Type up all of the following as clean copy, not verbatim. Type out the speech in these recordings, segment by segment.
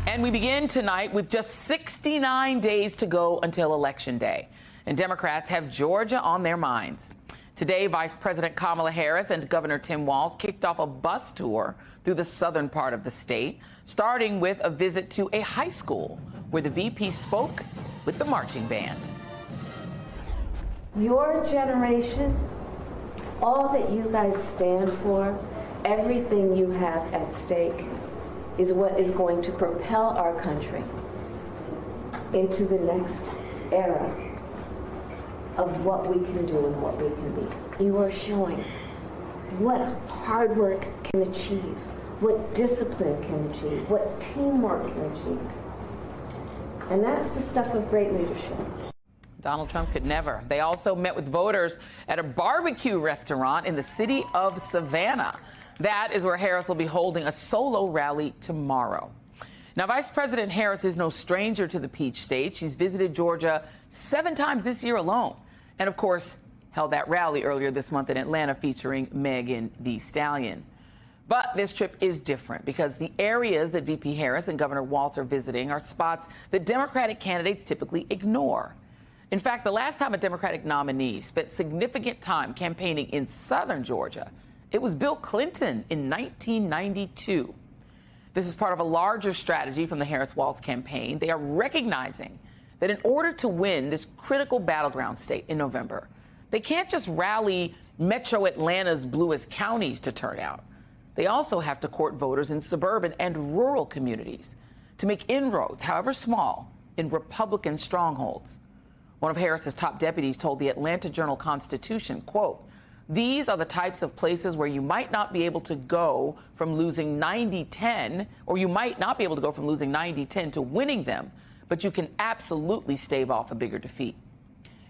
And we begin tonight with just 69 days to go until Election Day. And Democrats have Georgia on their minds. Today, Vice President Kamala Harris and Governor Tim Walz kicked off a bus tour through the southern part of the state, starting with a visit to a high school where the VP spoke with the marching band. Your generation, all that you guys stand for, everything you have at stake is what is going to propel our country into the next era of what we can do and what we can be. You are showing what hard work can achieve, what discipline can achieve, what teamwork can achieve. And that's the stuff of great leadership. Donald Trump could never. They also met with voters at a barbecue restaurant in the city of Savannah. That is where Harris will be holding a solo rally tomorrow. Now, Vice President Harris is no stranger to the Peach State. She's visited Georgia 7 times this year alone. And, of course, held that rally earlier this month in Atlanta featuring Megan Thee Stallion. But this trip is different because the areas that VP Harris and Governor Walz are visiting are spots that Democratic candidates typically ignore. In fact, the last time a Democratic nominee spent significant time campaigning in southern Georgia, it was Bill Clinton in 1992. This is part of a larger strategy from the Harris-Walz campaign. They are recognizing that in order to win this critical battleground state in November, they can't just rally Metro Atlanta's bluest counties to turn out. They also have to court voters in suburban and rural communities to make inroads, however small, in Republican strongholds. One of Harris's top deputies told the Atlanta Journal-Constitution, quote, "These are the types of places where you might not be able to go from losing 90-10, or you might not be able to go from losing 90-10 to winning them, but you can absolutely stave off a bigger defeat."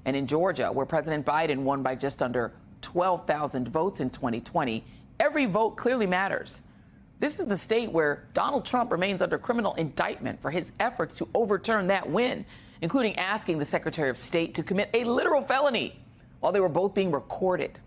And in Georgia, where President Biden won by just under 12,000 votes in 2020, every vote clearly matters. This is the state where Donald Trump remains under criminal indictment for his efforts to overturn that win, including asking the Secretary of State to commit a literal felony while they were both being recorded.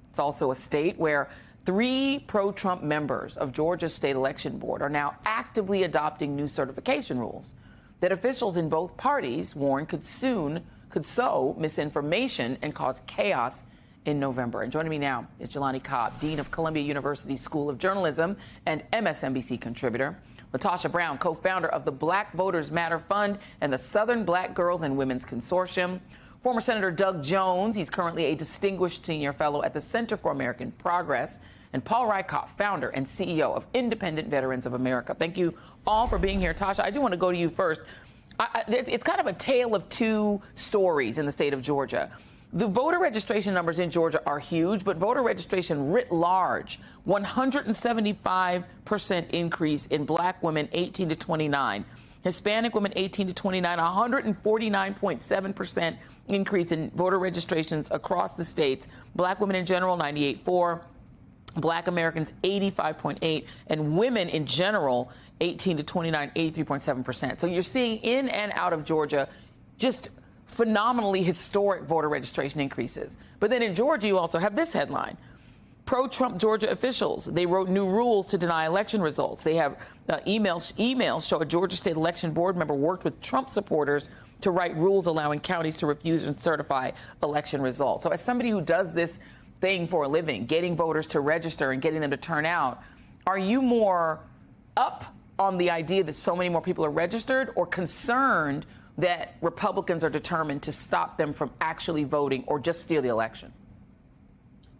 It's also a state where 3 pro-Trump members of Georgia's state election board are now actively adopting new certification rules that officials in both parties warn could sow misinformation and cause chaos in November. And joining me now is Jelani Cobb, Dean of Columbia University School of Journalism and MSNBC contributor. LaTosha Brown, co-founder of the Black Voters Matter Fund and the Southern Black Girls and Women's Consortium. Former Senator Doug Jones, he's currently a distinguished senior fellow at the Center for American Progress. And Paul Rieckhoff, founder and CEO of Independent Veterans of America. Thank you all for being here. Tasha, I do want to go to you first. It's kind of a tale of 2 stories in the state of Georgia. The voter registration numbers in Georgia are huge, but voter registration writ large, 175% increase in black women 18 to 29. Hispanic women 18 to 29, 149.7% increase in voter registrations across the states. Black women in general, 98.4. Black Americans, 85.8. And women in general, 18 to 29, 83.7%. So you're seeing in and out of Georgia just phenomenally historic voter registration increases. But then in Georgia, you also have this headline. Pro-Trump Georgia officials, they wrote new rules to deny election results. They have emails show a Georgia State Election Board member worked with Trump supporters to write rules allowing counties to refuse and certify election results. So as somebody who does this thing for a living, getting voters to register and getting them to turn out, are you more up on the idea that so many more people are registered, or concerned that Republicans are determined to stop them from actually voting or just steal the election?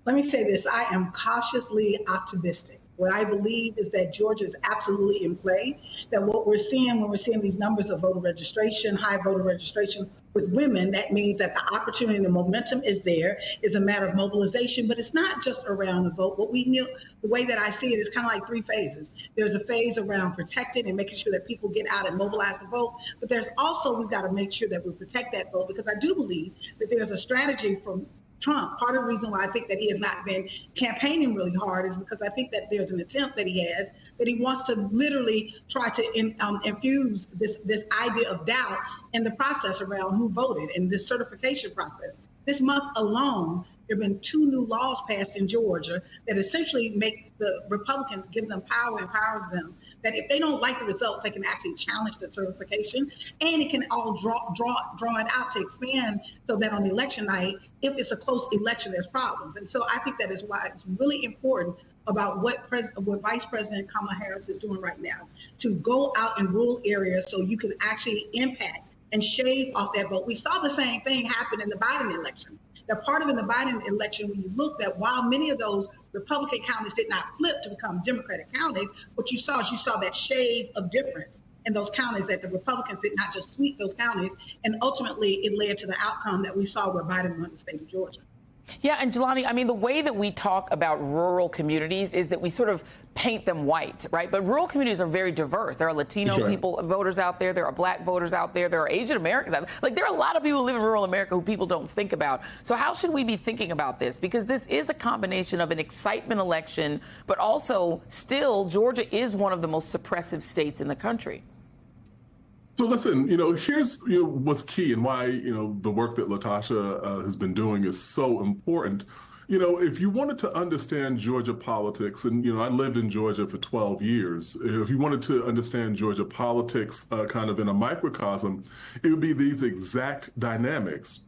Let me say this, I am cautiously optimistic. What I believe is that Georgia is absolutely in play, that what we're seeing when we're seeing these numbers of voter registration, high voter registration with women, that means that the opportunity and the momentum is there. It's a matter of mobilization, but it's not just around the vote. What we knew, the way that I see it is kind of like 3 phases. There's a phase around protecting and making sure that people get out and mobilize to vote, but there's also, we've got to make sure that we protect that vote, because I do believe that there's a strategy from Trump. Part of the reason why I think that he has not been campaigning really hard is because I think that there's an attempt that he has, that he wants to literally try to infuse this idea of doubt in the process around who voted and this certification process. This month alone, there have been 2 new laws passed in Georgia that essentially make the Republicans, give them power, empowers them, that if they don't like the results, they can actually challenge the certification, and it can all draw it out to expand so that on the election night, if it's a close election, there's problems. And so I think that is why it's really important about what Vice President Kamala Harris is doing right now, to go out in rural areas so you can actually impact and shave off that vote. We saw the same thing happen in the Biden election. That part of in the Biden election, when you look at while many of those Republican counties did not flip to become Democratic counties, what you saw is you saw that shade of difference in those counties, that the Republicans did not just sweep those counties, and ultimately it led to the outcome that we saw where Biden won the state of Georgia. Yeah, and Jelani, I mean, the way that we talk about rural communities is that we sort of paint them white, right? But rural communities are very diverse. There are Latino people, voters out there. There are black voters out there. There are Asian Americans out there. Like, there are a lot of people who live in rural America who people don't think about. So how should we be thinking about this? Because this is a combination of an excitement election, but also still Georgia is one of the most suppressive states in the country. So listen, here's what's key and why the work that Latasha has been doing is so important. If you wanted to understand Georgia politics, and I lived in Georgia for 12 years, if you wanted to understand Georgia politics kind of in a microcosm, it would be these exact dynamics.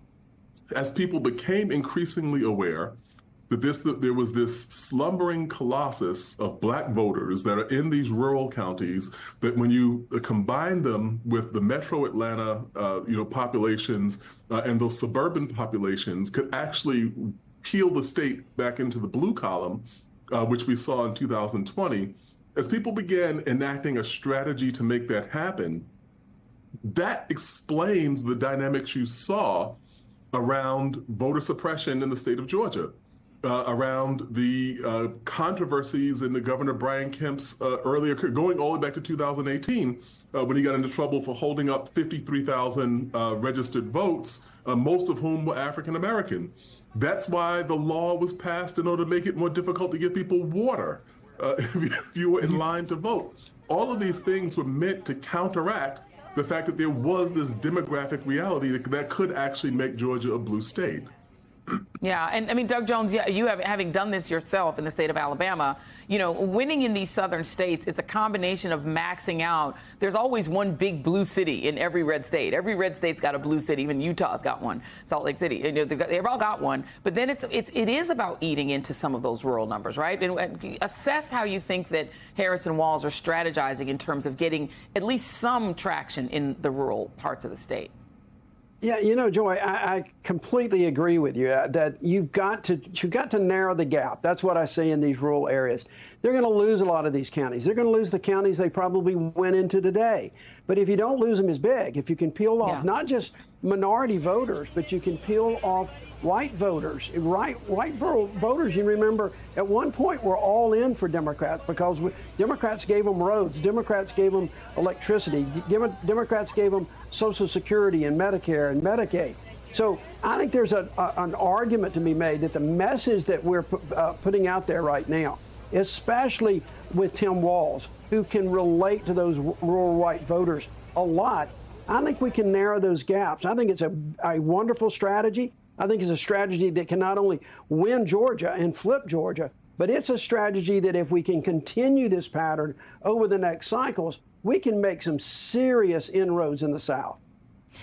As people became increasingly aware that there was this slumbering colossus of black voters that are in these rural counties, that when you combine them with the metro Atlanta populations and those suburban populations, could actually peel the state back into the blue column, which we saw in 2020. As people began enacting a strategy to make that happen, that explains the dynamics you saw around voter suppression in the state of Georgia. Around the controversies in the Governor Brian Kemp's earlier, going all the way back to 2018, when he got into trouble for holding up 53,000 registered votes, most of whom were African American. That's why the law was passed in order to make it more difficult to give people water if you were in line to vote. All of these things were meant to counteract the fact that there was this demographic reality that could actually make Georgia a blue state. Yeah, and I mean, Doug Jones, you having done this yourself in the state of Alabama, winning in these southern states, it's a combination of maxing out. There's always one big blue city in every red state. Every red state's got a blue city. Even Utah's got one. Salt Lake City, they've all got one. But then it is about eating into some of those rural numbers, right? And assess how you think that Harris and Walz are strategizing in terms of getting at least some traction in the rural parts of the state. Yeah, Joy, I completely agree with you that you've got to narrow the gap. That's what I see in these rural areas. They're going to lose a lot of these counties. They're going to lose the counties they probably went into today. But if you don't lose them as big, if you can peel off not just minority voters, but you can peel off white voters, white voters, you remember at one point were all in for Democrats because Democrats gave them roads, Democrats gave them electricity, Democrats gave them Social Security and Medicare and Medicaid. So I think there's an argument to be made that the message that we're putting out there right now, especially with Tim Walz, who can relate to those rural white voters a lot, I think we can narrow those gaps. I think it's a wonderful strategy. I think it's a strategy that can not only win Georgia and flip Georgia, but it's a strategy that if we can continue this pattern over the next cycles, we can make some serious inroads in the South.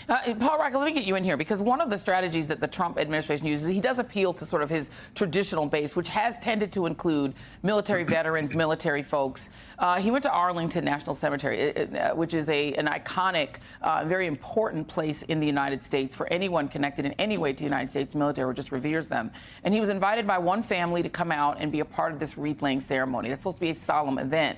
Paul Reichel, let me get you in here, because one of the strategies that the Trump administration uses, he does appeal to sort of his traditional base, which has tended to include military veterans, military folks. He went to Arlington National Cemetery, which is an iconic, very important place in the United States for anyone connected in any way to the United States military or just reveres them. And he was invited by one family to come out and be a part of this wreath-laying ceremony. That's supposed to be a solemn event.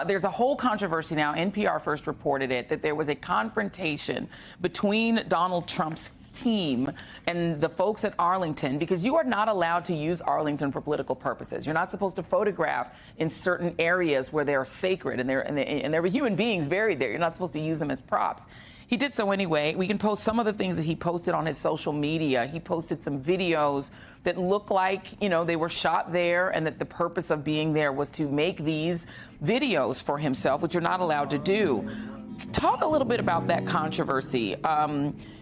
There's a whole controversy now. NPR first reported it, that there was a confrontation between Donald Trump's team and the folks at Arlington, because you are not allowed to use Arlington for political purposes. You're not supposed to photograph in certain areas where they're sacred and there were human beings buried there. You're not supposed to use them as props. He did so anyway. We can post some of the things that he posted on his social media. He posted some videos that look like, they were shot there, and that the purpose of being there was to make these videos for himself, which you're not allowed to do. Talk a little bit about that controversy,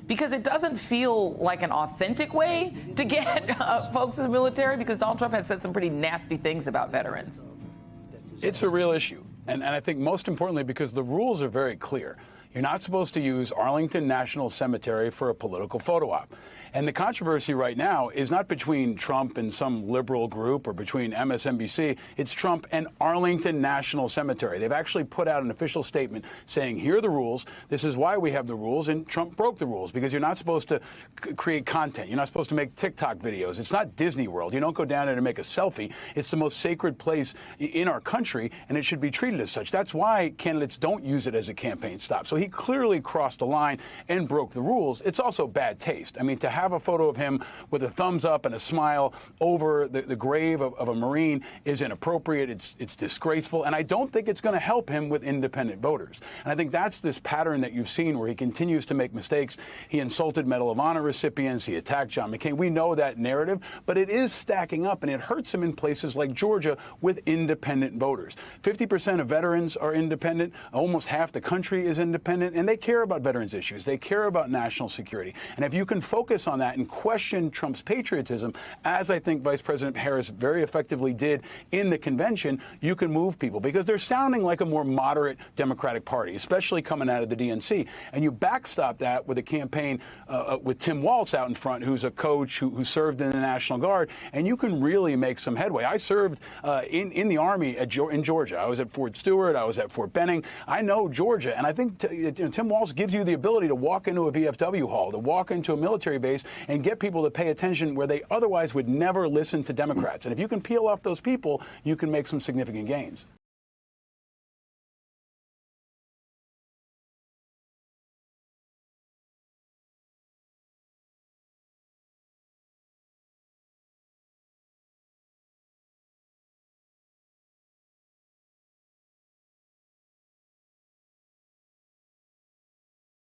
because it doesn't feel like an authentic way to get folks in the military, because Donald Trump has said some pretty nasty things about veterans. It's a real issue. And I think most importantly, because the rules are very clear. You're not supposed to use Arlington National Cemetery for a political photo op. And the controversy right now is not between Trump and some liberal group or between MSNBC. It's Trump and Arlington National Cemetery. They've actually put out an official statement saying, here are the rules. This is why we have the rules. And Trump broke the rules because you're not supposed to create content. You're not supposed to make TikTok videos. It's not Disney World. You don't go down there to make a selfie. It's the most sacred place in our country, and it should be treated as such. That's why candidates don't use it as a campaign stop. So he clearly crossed the line and broke the rules. It's also bad taste. I mean, to have a photo of him with a thumbs up and a smile over the grave of a Marine is inappropriate. It's disgraceful. And I don't think it's going to help him with independent voters. And I think that's this pattern that you've seen where he continues to make mistakes. He insulted Medal of Honor recipients. He attacked John McCain. We know that narrative, but it is stacking up, and it hurts him in places like Georgia with independent voters. 50% of veterans are independent. Almost half the country is independent, and they care about veterans issues. They care about national security. And if you can focus on that and question Trump's patriotism, as I think Vice President Harris very effectively did in the convention, you can move people because they're sounding like a more moderate Democratic Party, especially coming out of the DNC. And you backstop that with a campaign with Tim Walz out in front, who's a coach who served in the National Guard, and you can really make some headway. I served in the Army in Georgia. I was at Fort Stewart. I was at Fort Benning. I know Georgia, and I think Tim Walz gives you the ability to walk into a VFW hall, to walk into a military base, and get people to pay attention where they otherwise would never listen to Democrats. And if you can peel off those people, you can make some significant gains.